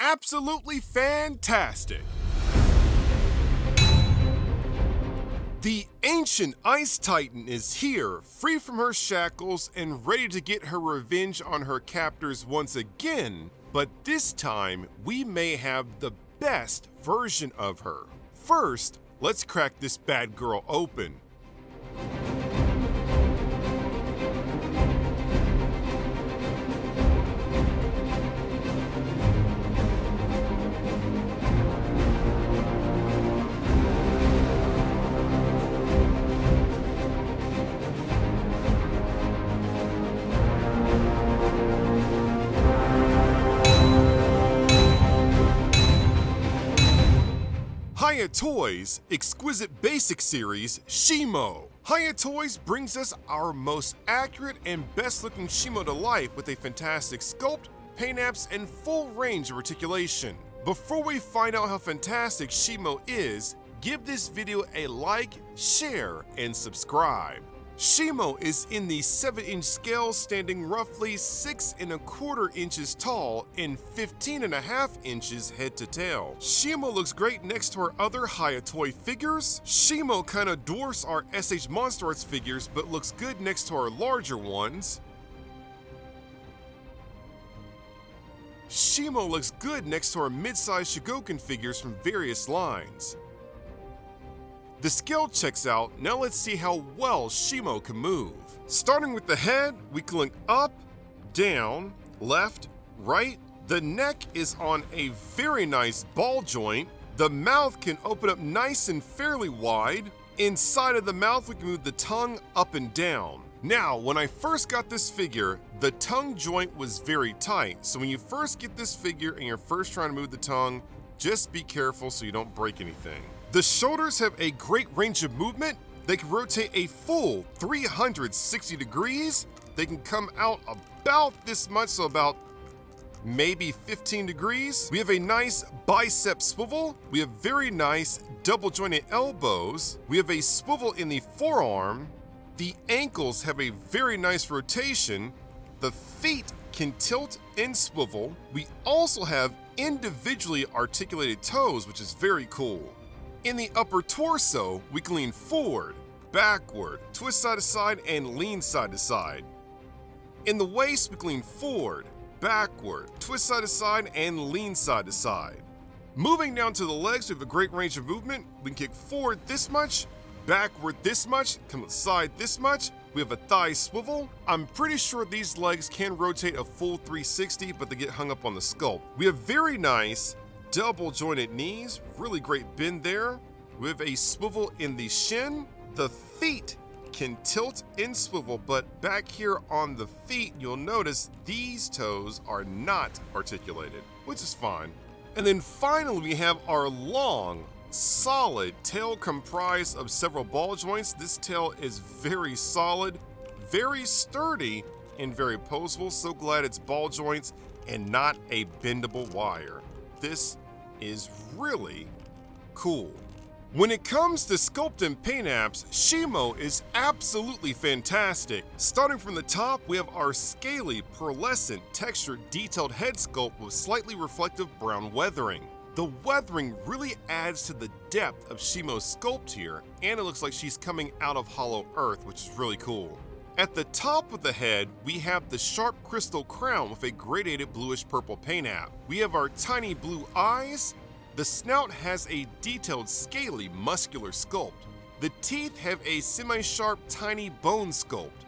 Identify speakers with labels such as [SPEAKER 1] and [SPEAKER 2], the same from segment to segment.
[SPEAKER 1] absolutely fantastic. The ancient Ice Titan is here, free from her shackles and ready to get her revenge on her captors once again, but this time we may have the best version of her. First, let's crack this bad girl open. Hiya Toys Exquisite Basic Series Shimo. Hiya Toys brings us our most accurate and best looking Shimo to life with a fantastic sculpt, paint apps, and full range of articulation. Before we find out how fantastic Shimo is, give this video a like, share, and subscribe. Shimo is in the 7-inch scale, standing roughly 6 1/4 inches tall and 15 1/2 inches head to tail. Shimo looks great next to our other Hiya Toy figures. Shimo kinda dwarfs our S.H.MonsterArts figures but looks good next to our larger ones. Shimo looks good next to our mid-sized Shogoken figures from various lines. The scale checks out, now let's see how well Shimo can move. Starting with the head, we can look up, down, left, right. The neck is on a very nice ball joint. The mouth can open up nice and fairly wide. Inside of the mouth, we can move the tongue up and down. Now, when I first got this figure, the tongue joint was very tight. So when you first get this figure and you're first trying to move the tongue, just be careful so you don't break anything. The shoulders have a great range of movement. They can rotate a full 360 degrees. They can come out about this much, so about maybe 15 degrees. We have a nice bicep swivel. We have very nice double jointed elbows. We have a swivel in the forearm. The ankles have a very nice rotation. The feet can tilt and swivel. We also have individually articulated toes, which is very cool. In the upper torso, we can lean forward, backward, twist side to side, and lean side to side. In the waist, we can lean forward, backward, twist side to side, and lean side to side. Moving down to the legs, we have a great range of movement. We can kick forward this much, backward this much, come side this much. We have a thigh swivel. I'm pretty sure these legs can rotate a full 360, but they get hung up on the sculpt. We have very nice double jointed knees, really great bend there. We have a swivel in the shin. The feet can tilt and swivel, but back here on the feet, you'll notice these toes are not articulated, which is fine. And then finally, we have our long, solid tail comprised of several ball joints. This tail is very solid, very sturdy, and very posable. So glad it's ball joints and not a bendable wire. This is really cool. When it comes to sculpt and paint apps, Shimo is absolutely fantastic. Starting from the top, we have our scaly, pearlescent, textured, detailed head sculpt with slightly reflective brown weathering. The weathering really adds to the depth of Shimo's sculpt here, and it looks like she's coming out of hollow earth, which is really cool. At the top of the head, we have the sharp crystal crown with a gradated bluish-purple paint app. We have our tiny blue eyes. The snout has a detailed, scaly, muscular sculpt. The teeth have a semi-sharp, tiny bone sculpt.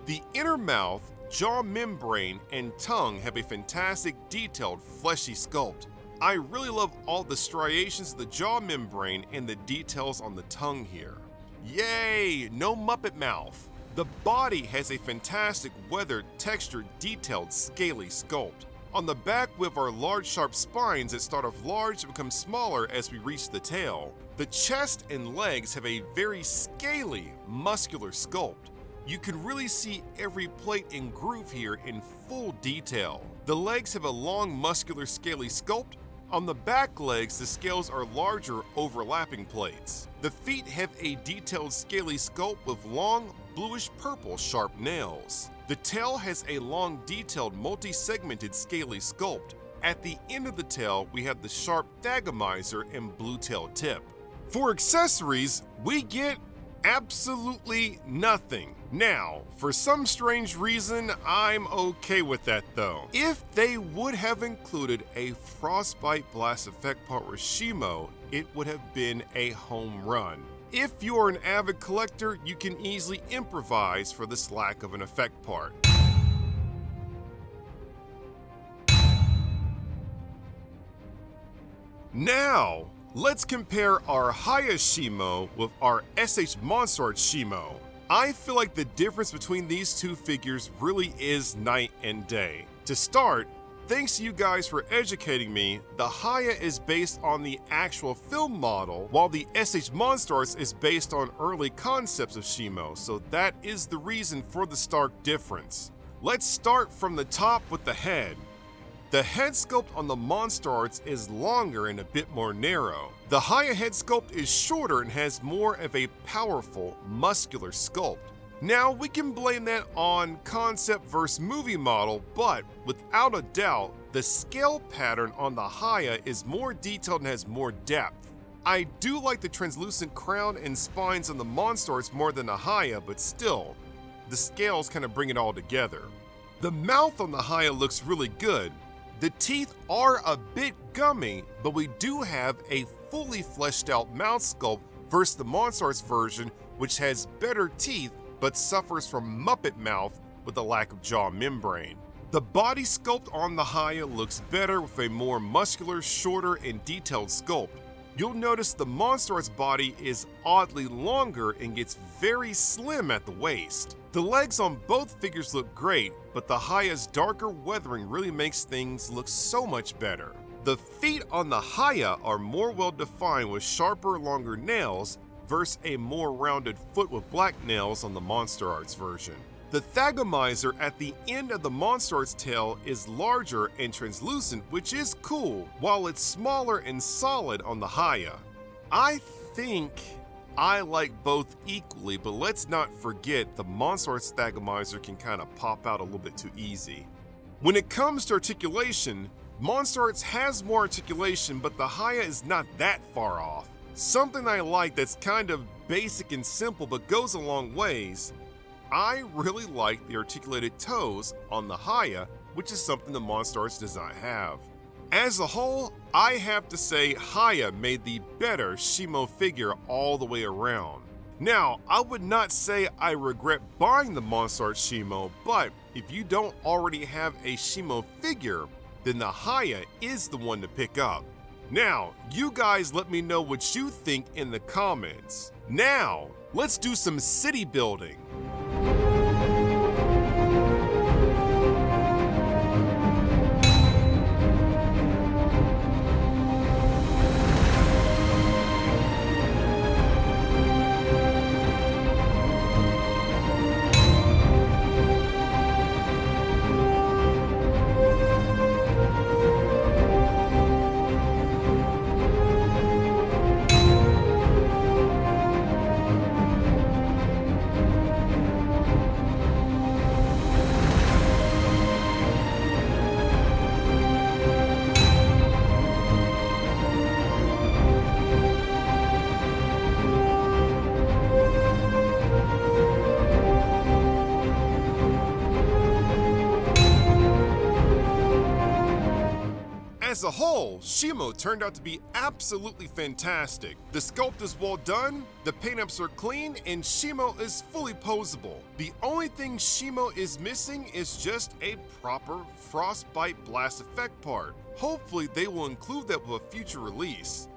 [SPEAKER 1] The inner mouth, jaw membrane, and tongue have a fantastic, detailed, fleshy sculpt. I really love all the striations of the jaw membrane and the details on the tongue here. Yay! No Muppet mouth. The body has a fantastic weathered, textured, detailed, scaly sculpt. On the back, we have our large, sharp spines that start off large and become smaller as we reach the tail. The chest and legs have a very scaly, muscular sculpt. You can really see every plate and groove here in full detail. The legs have a long, muscular, scaly sculpt. On the back legs, the scales are larger, overlapping plates. The feet have a detailed, scaly sculpt with long, bluish-purple, sharp nails. The tail has a long, detailed, multi-segmented, scaly sculpt. at the end of the tail we have the sharp dagomizer and blue tail tip. For accessories, we get absolutely nothing. Now, for some strange reason, I'm okay with that though. If they would have included a frostbite blast effect part with Shimo, it would have been a home run. If you're an avid collector, you can easily improvise for this lack of an effect part. Now, let's compare our Hiya Shimo with our S.H.MonsterArts Shimo. I feel like the difference between these two figures really is night and day. To start, thanks to you guys for educating me, the Hiya is based on the actual film model, while the S.H.MonsterArts is based on early concepts of Shimo, so that is the reason for the stark difference. Let's start from the top with the head. The head sculpt on the MonsterArts is longer and a bit more narrow. The Hiya head sculpt is shorter and has more of a powerful, muscular sculpt. Now, we can blame that on concept versus movie model, but without a doubt, the scale pattern on the Hiya is more detailed and has more depth. I do like the translucent crown and spines on the MonsterArts more than the Hiya, but still, the scales kind of bring it all together. The mouth on the Hiya looks really good. The teeth are a bit gummy, but we do have a fully fleshed out mouth sculpt versus the MonsterArts version, which has better teeth but suffers from Muppet mouth with a lack of jaw membrane. The body sculpt on the Hiya looks better with a more muscular, shorter, and detailed sculpt. You'll notice the MonsterArts body is oddly longer and gets very slim at the waist. The legs on both figures look great, but the Hiya's darker weathering really makes things look so much better. The feet on the Hiya are more well defined with sharper, longer nails versus a more rounded foot with black nails on the MonsterArts version. The dagomizer at the end of the MonsterArts tail is larger and translucent, which is cool, while it's smaller and solid on the Hiya. I think I like both equally, but let's not forget the MonsterArts dagomizer can kind of pop out a little bit too easy. When it comes to articulation, MonsterArts has more articulation, but the Hiya is not that far off. Something I like that's kind of basic and simple but goes a long ways. I really like the articulated toes on the Hiya, which is something the MonsterArts does not have. As a whole, I have to say Hiya made the better Shimo figure all the way around. Now, I would not say I regret buying the MonsterArts Shimo, but if you don't already have a Shimo figure, then the Hiya is the one to pick up. Now, you guys let me know what you think in the comments. Now, let's do some city building. As a whole, Shimo turned out to be absolutely fantastic. The sculpt is well done, the paint-ups are clean, and Shimo is fully posable. The only thing Shimo is missing is just a proper frostbite blast effect part. Hopefully they will include that with a future release.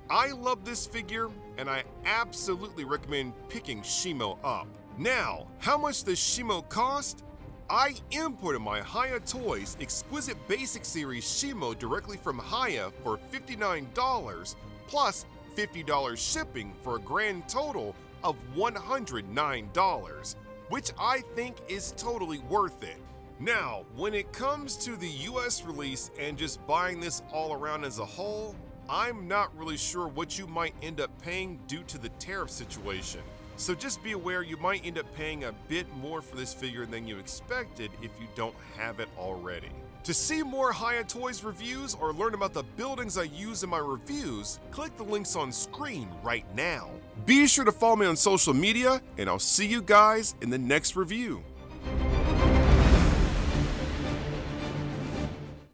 [SPEAKER 1] I love this figure, and I absolutely recommend picking Shimo up. Now, how much does Shimo cost? I imported my Hiya Toys Exquisite Basic Series Shimo directly from Hiya for $59 plus $50 shipping for a grand total of $109, which I think is totally worth it. Now, when it comes to the US release and just buying this all around as a whole, I'm not really sure what you might end up paying due to the tariff situation. So just be aware you might end up paying a bit more for this figure than you expected if you don't have it already. To see more Hiya Toys reviews or learn about the buildings I use in my reviews, click the links on screen right now. Be sure to follow me on social media, and I'll see you guys in the next review.